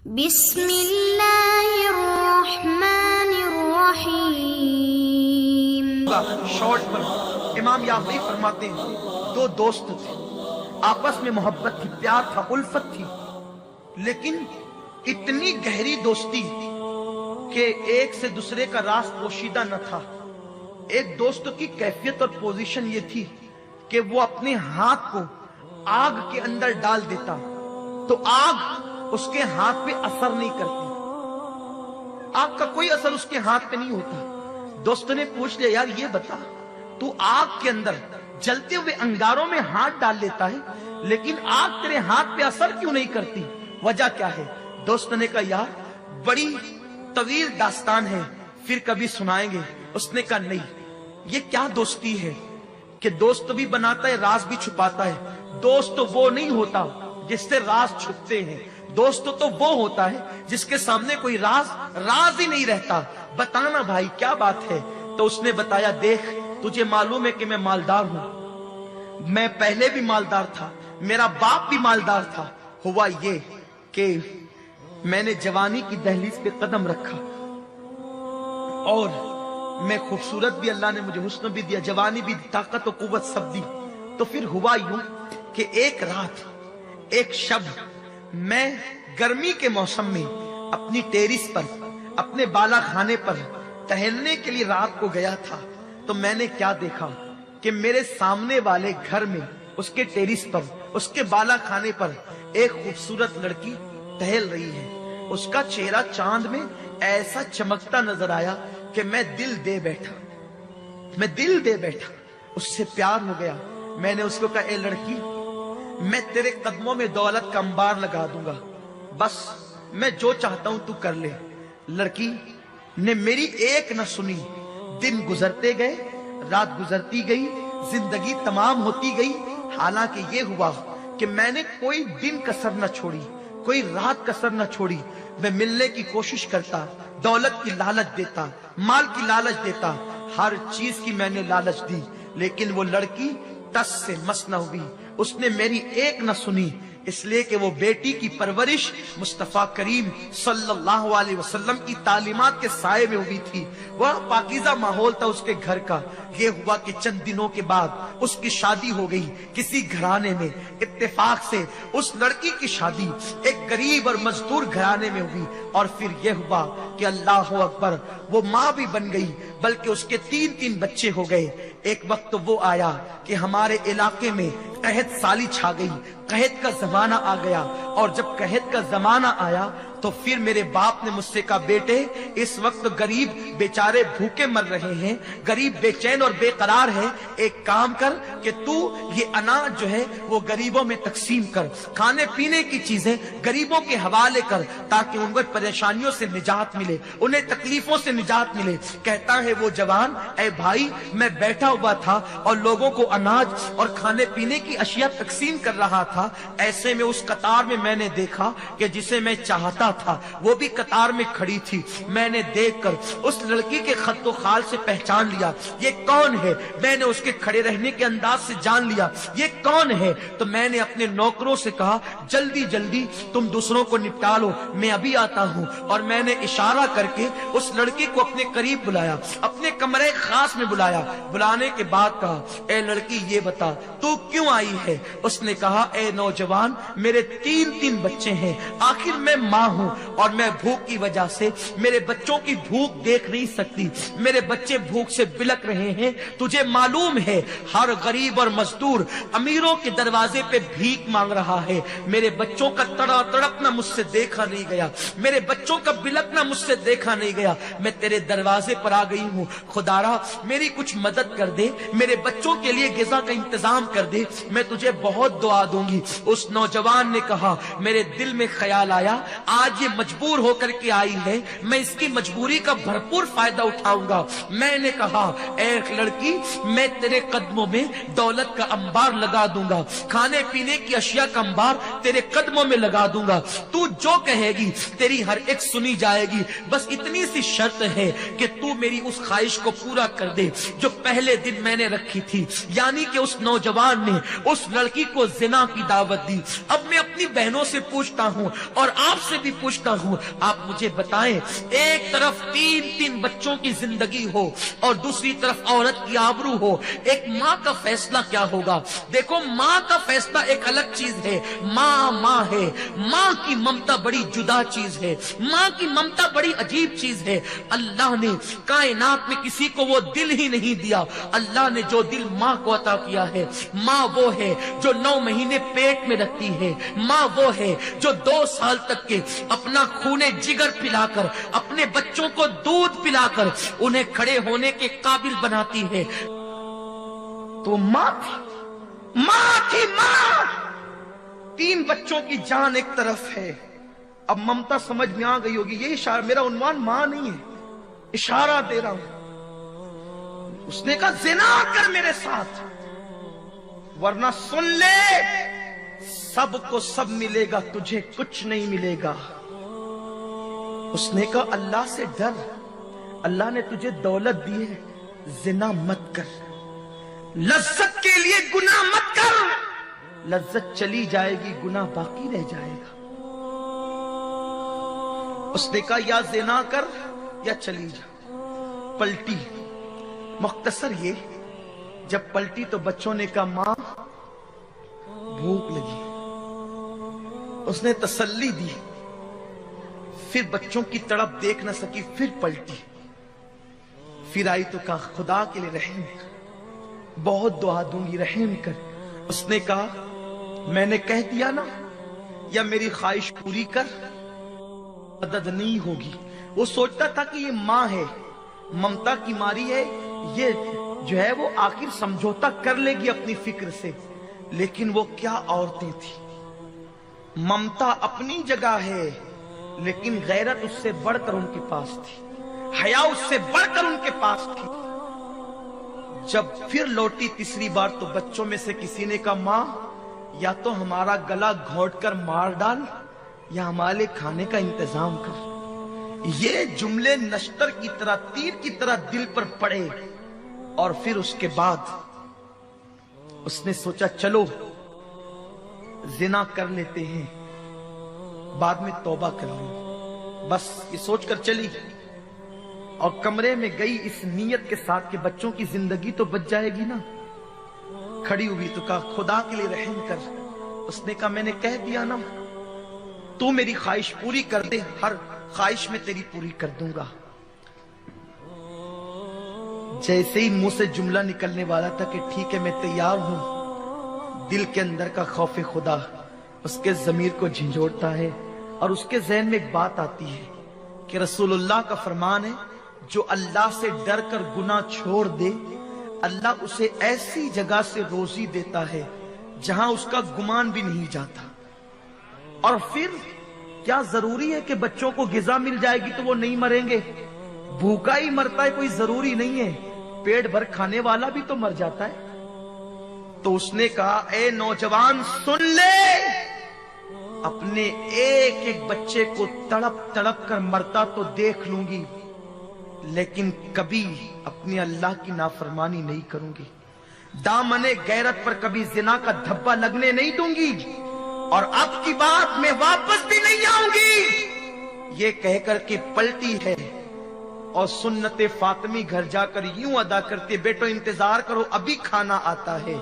بسم اللہ الرحمن الرحیم۔ شارٹ پر امام یعقوبی فرماتے ہیں دو دوست تھے، آپس میں محبت تھی، پیار تھا، الفت تھی، لیکن اتنی گہری دوستی کہ ایک سے دوسرے کا راز پوشیدہ نہ تھا۔ ایک دوست کی کیفیت اور پوزیشن یہ تھی کہ وہ اپنے ہاتھ کو آگ کے اندر ڈال دیتا تو آگ اس کے ہاتھ پہ اثر نہیں کرتی، آگ کا کوئی اثر اس کے ہاتھ پہ نہیں ہوتا۔ دوست نے پوچھ لیا، یار یہ بتا، تو آگ کے اندر جلتے ہوئے انگاروں میں ہاتھ ڈال لیتا ہے لیکن آگ تیرے ہاتھ پہ اثر کیوں نہیں کرتی، وجہ کیا ہے؟ دوست نے کہا یار بڑی طویل داستان ہے، پھر کبھی سنائیں گے۔ اس نے کہا نہیں، یہ کیا دوستی ہے کہ دوست بھی بناتا ہے راز بھی چھپاتا ہے۔ دوست تو وہ نہیں ہوتا جس سے راز چھپتے ہیں، دوست تو وہ ہوتا ہے جس کے سامنے کوئی راز ہی نہیں رہتا۔ بتانا بھائی کیا بات ہے؟ تو اس نے بتایا، دیکھ تجھے معلوم ہے کہ میں مالدار ہوں، میں پہلے بھی مالدار تھا، میرا باپ بھی مالدار تھا۔ ہوا یہ کہ میں نے جوانی کی دہلیز پہ قدم رکھا اور میں خوبصورت بھی، اللہ نے مجھے حسن بھی دیا، جوانی بھی، طاقت و قوت سب دی۔ تو پھر ہوا یوں کہ ایک رات ایک شب میں گرمی کے موسم میں اپنی ٹیرس پر، اپنے بالا خانے پر ٹہلنے کے لیے رات کو گیا تھا۔ تو میں نے کیا دیکھا کہ میرے سامنے والے گھر میں، اس کے ٹیرس پر، اس کے بالا خانے پر ایک خوبصورت لڑکی ٹہل رہی ہے۔ اس کا چہرہ چاند میں ایسا چمکتا نظر آیا کہ میں دل دے بیٹھا، اس سے پیار ہو گیا۔ میں نے اس کو کہا، اے لڑکی، میں تیرے قدموں میں دولت کا انبار لگا دوں گا، بس میں جو چاہتا ہوں تو کر لے۔ لڑکی نے میری ایک نہ سنی، دن گزرتے گئے، رات گزرتی گئی، زندگی تمام ہوتی گئی۔ حالانکہ یہ ہوا کہ میں نے کوئی دن کسر نہ چھوڑی، کوئی رات کسر نہ چھوڑی، میں ملنے کی کوشش کرتا، دولت کی لالچ دیتا، مال کی لالچ دیتا، ہر چیز کی میں نے لالچ دی، لیکن وہ لڑکی ٹس سے مس نہ ہوئی، اس نے میری ایک نہ سنی، اس لیے کہ وہ بیٹی کی پرورش مصطفیٰ کریم صلی اللہ علیہ وسلم کی تعلیمات کے سائے میں ہوئی تھی۔ وہ پاکیزہ ماحول تھا اس کے گھر کا۔ یہ ہوا کہ چند دنوں کے بعد اس کی شادی ہو گئی کسی گھرانے میں۔ اتفاق سے اس لڑکی کی شادی ایک غریب اور مزدور گھرانے میں ہوئی، اور پھر یہ ہوا کہ اللہ اکبر، وہ ماں بھی بن گئی، بلکہ اس کے تین بچے ہو گئے۔ ایک وقت وہ آیا کہ ہمارے علاقے میں قحط سالی چھا گئی، قحط کا زمانہ آ گیا، اور جب قحط کا زمانہ آیا تو پھر میرے باپ نے مجھ سے کہا، بیٹے اس وقت غریب بیچارے بھوکے مر رہے ہیں، غریب بے چین اور بے قرار ہے، ایک کام کر کہ تو یہ اناج جو ہے وہ غریبوں میں تقسیم کر، کھانے پینے کی چیزیں غریبوں کے حوالے کر، تاکہ ان کو پریشانیوں سے نجات ملے، انہیں تکلیفوں سے نجات ملے۔ کہتا ہے وہ جوان، اے بھائی میں بیٹھا ہوا تھا اور لوگوں کو اناج اور کھانے پینے کی اشیاء تقسیم کر رہا تھا، ایسے میں اس قطار میں نے دیکھا کہ جسے میں چاہتا تھا وہ بھی قطار میں کھڑی تھی۔ میں نے دیکھ کر اس لڑکی کے خط و خال سے پہچان لیا یہ کون ہے، میں نے اس کے کھڑے رہنے کے انداز سے جان لیا یہ کون ہے۔ تو میں نے اپنے نوکروں سے کہا، جلدی جلدی تم دوسروں کو نپٹا لو، میں ابھی آتا ہوں۔ اور میں نے اشارہ کر کے اس لڑکی کو اپنے قریب بلایا، اپنے کمرے خاص میں بلایا۔ بلانے کے بعد کہا، اے لڑکی یہ بتا تو کیوں آئی ہے؟ اس نے کہا، اے نوجوان، میرے تین بچے ہیں، آخر میں ماں ہوں اور میں بھوک کی وجہ سے میرے بچوں کی بھوک دیکھ نہیں سکتی، میرے بچے بھوک سے بلک رہے ہیں۔ تجھے معلوم ہے ہر غریب اور مزدور امیروں کے دروازے پہ بھیک مانگ رہا ہے، میرے بچوں کا تڑپنا مجھ سے دیکھا نہیں گیا، میرے بچوں کا بلکنا مجھ سے دیکھا نہیں گیا، میں تیرے دروازے پر آ گئی ہوں، خدارا میری کچھ مدد کر دے، میرے بچوں کے لیے غذا کا انتظام کر دے، میں تجھے بہت دعا دوں گی۔ اس نوجوان نے کہا، میرے دل میں خیال آیا آج یہ مجبور ہو کر کے آئی ہے، میں اس کی مجبوری کا بھرپور فائدہ اٹھاؤں گا۔ میں نے کہا، اے لڑکی، میں تیرے قدموں میں دولت کا انبار لگا دوں گا، کھانے پینے کی اشیاء کا انبار تیرے قدموں میں لگا دوں گا، تو جو کہے گی تیری ہر ایک سنی جائے گی، بس اتنی سی شرط ہے کہ تو میری اس خواہش کو پورا کر دے جو پہلے دن میں نے رکھی تھی، یعنی کہ اس نوجوان نے اس لڑکی کو زنا کی دعوت دی۔ اب میں اپنی بہنوں سے پوچھتا ہوں اور آپ سے بھی پوچھتا ہوں آپ مجھے بتائیں، ایک طرف تین بچوں کی زندگی ہو اور دوسری طرف عورت کی آبرو ہو، ایک ماں کا فیصلہ کیا ہوگا؟ دیکھو ماں کا فیصلہ ایک الگ چیز ہے، ماں ہے، ماں کی ممتا بڑی جدا چیز ہے، ماں کی ممتا بڑی عجیب چیز ہے۔ اللہ نے کائنات میں کسی کو وہ دل ہی نہیں دیا، اللہ نے جو دل ماں کو عطا کیا ہے، ماں وہ ہے جو 9 مہینے پیٹ میں رکھتی ہے، ماں وہ ہے جو 2 سال تک کے اپنا خون جگر پلا کر، اپنے بچوں کو دودھ پلا کر انہیں کھڑے ہونے کے قابل بناتی ہے۔ تو ماں تھی، ماں 3 بچوں کی جان ایک طرف ہے۔ اب ممتا سمجھ میں آ گئی ہوگی، یہ اشارہ، میرا عنوان ماں نہیں ہے، اشارہ دے رہا ہوں۔ اس نے کہا زنا کر میرے ساتھ ورنہ سن لے سب کو سب ملے گا، تجھے کچھ نہیں ملے گا۔ اس نے کہا اللہ سے ڈر، اللہ نے تجھے دولت دی ہے، زنا مت کر، لذت کے لیے گناہ مت کر، لذت چلی جائے گی گناہ باقی رہ جائے گا۔ اس نے کہا یا زنا کر یا چلی جا۔ پلٹی، مختصر یہ، جب پلٹی تو بچوں نے کہا ماں بھوک لگی، اس نے تسلی دی، پھر بچوں کی تڑپ دیکھ نہ سکی، پھر پلٹی، پھر آئی تو کہا خدا کے لیے رحم کر، بہت دعا دوں گی رحم کر۔ اس نے کہا میں نے کہہ دیا نا، یا میری خواہش پوری کر، مدد نہیں ہوگی۔ وہ سوچتا تھا کہ یہ ماں ہے، ممتا کی ماری ہے، یہ جو ہے وہ آخر سمجھوتا کر لے گی اپنی فکر سے، لیکن وہ کیا عورتیں تھی۔ ممتا اپنی جگہ ہے لیکن غیرت اس سے بڑھ کر ان کے پاس تھی، حیا اس سے بڑھ کر ان کے پاس تھی۔ جب پھر لوٹی تیسری بار تو بچوں میں سے کسی نے کہا ماں یا تو ہمارا گلا گھونٹ کر مار ڈال یا ہمارے کھانے کا انتظام کر۔ یہ جملے نشتر کی طرح، تیر کی طرح دل پر پڑے، اور پھر اس کے بعد اس نے سوچا چلو زنا کر لیتے ہیں، بعد میں توبہ کر لوں، بس یہ سوچ کر چلی اور کمرے میں گئی اس نیت کے ساتھ کہ بچوں کی زندگی تو بچ جائے گی نا۔ کھڑی ہوئی تو کہا خدا کے لیے رحم کر۔ اس نے کہا میں نے کہہ دیا نا، تو میری خواہش پوری کر دے، ہر خواہش میں تیری پوری کر دوں گا۔ جیسے ہی منہ سے جملہ نکلنے والا تھا کہ ٹھیک ہے میں تیار ہوں، دل کے اندر کا خوف خدا اس کے ضمیر کو جھنجھوڑتا ہے، اور اس کے ذہن میں ایک بات آتی ہے کہ رسول اللہ کا فرمان ہے جو اللہ سے ڈر کر گناہ چھوڑ دے، اللہ اسے ایسی جگہ سے روزی دیتا ہے جہاں اس کا گمان بھی نہیں جاتا۔ اور پھر کیا ضروری ہے کہ بچوں کو غذا مل جائے گی تو وہ نہیں مریں گے؟ بھوکا ہی مرتا ہے کوئی ضروری نہیں ہے، پیٹ بھر کھانے والا بھی تو مر جاتا ہے۔ تو اس نے کہا اے نوجوان سن لے، اپنے ایک ایک بچے کو تڑپ تڑپ کر مرتا تو دیکھ لوں گی، لیکن کبھی اپنے اللہ کی نافرمانی نہیں کروں گی، دامن غیرت پر کبھی زنا کا دھبا لگنے نہیں دوں گی، اور اب کی بات میں واپس بھی نہیں آؤں گی۔ یہ کہہ کر کے پلٹی ہے اور سنت فاطمی گھر جا کر یوں ادا کرتے بیٹو انتظار کرو ابھی کھانا آتا ہے۔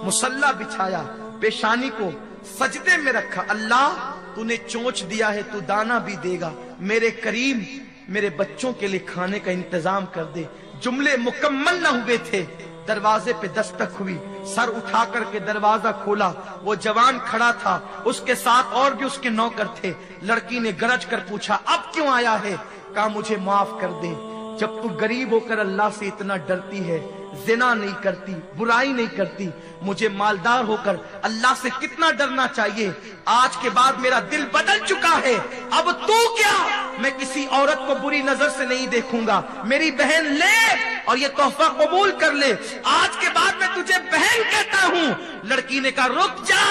مصلی بچھایا، پیشانی کو سجدے میں رکھا، اللہ تو نے چونچ دیا ہے تو دانا بھی دے گا، میرے کریم میرے بچوں کے لیے کھانے کا انتظام کر دے۔ جملے مکمل نہ ہوئے تھے، دروازے پہ دستک ہوئی، سر اٹھا کر کے دروازہ کھولا، وہ جوان کھڑا تھا، اس کے ساتھ اور بھی اس کے نوکر تھے۔ لڑکی نے گرج کر پوچھا اب کیوں آیا ہے؟ کہا مجھے معاف کر دے، جب تو غریب ہو کر اللہ سے اتنا ڈرتی ہے، زنا نہیں کرتی، برائی نہیں کرتی، مجھے مالدار ہو کر اللہ سے کتنا ڈرنا چاہیے۔ آج کے بعد میرا دل بدل چکا ہے، اب تو کیا، میں کسی عورت کو بری نظر سے نہیں دیکھوں گا، میری بہن لے اور یہ تحفہ قبول کر لے، آج کے بعد میں تجھے بہن کہتا ہوں۔ لڑکی نے کہا رک جا،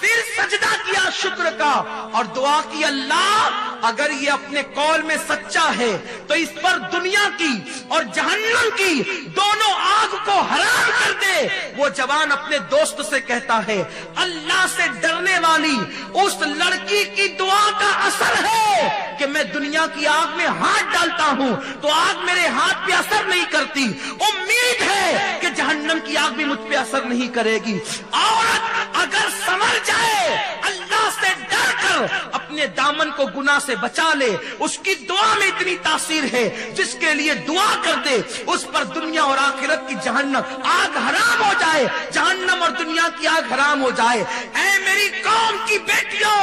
پھر سجدہ کیا شکر کا اور دعا کی اللہ اگر یہ اپنے قول میں سچا ہے تو اس پر دنیا کی اور جہنم کی دونوں آگ کو حرام کر دے۔ وہ جوان اپنے دوست سے کہتا ہے اللہ سے ڈرنے والی اس لڑکی کی دعا کا اثر ہے کہ میں دنیا کی آگ میں ہاتھ ڈالتا ہوں تو آگ میرے ہاتھ پہ اثر نہیں کرتی، امید ہے کہ جہنم کی آگ بھی مجھ پہ اثر نہیں کرے گی۔ عورت اگر سنور جائے اللہ سے ڈر کر اپنے دامن کو گناہ سے بچا لے، اس کی دعا میں اتنی تاثیر ہے، جس کے لیے دعا کر دے اس پر دنیا اور آخرت کی جہنم آگ حرام ہو جائے، جہنم اور دنیا کی آگ حرام ہو جائے۔ اے میری قوم کی بیٹیوں،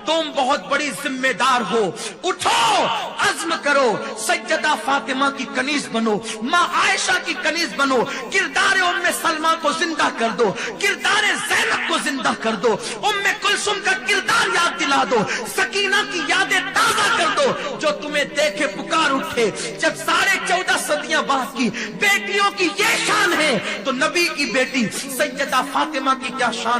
تم بہت بڑی ذمہ دار ہو، اٹھو، عزم کرو، سیدہ فاطمہ کی کنیز بنو، ماں عائشہ کی کنیز بنو، کردار ام سلمہ کو زندہ کر دو، کردار زینب کو زندہ کر دو، ام کلثوم کا کردار یاد دلا دو، سکینہ کی یادیں تازہ کر دو، جو تمہیں دیکھے پکار اٹھے۔ جب 14.5 صدیاں بعد کی بیٹیوں کی یہ شان ہے تو نبی کی بیٹی سیدہ فاطمہ کی کیا شان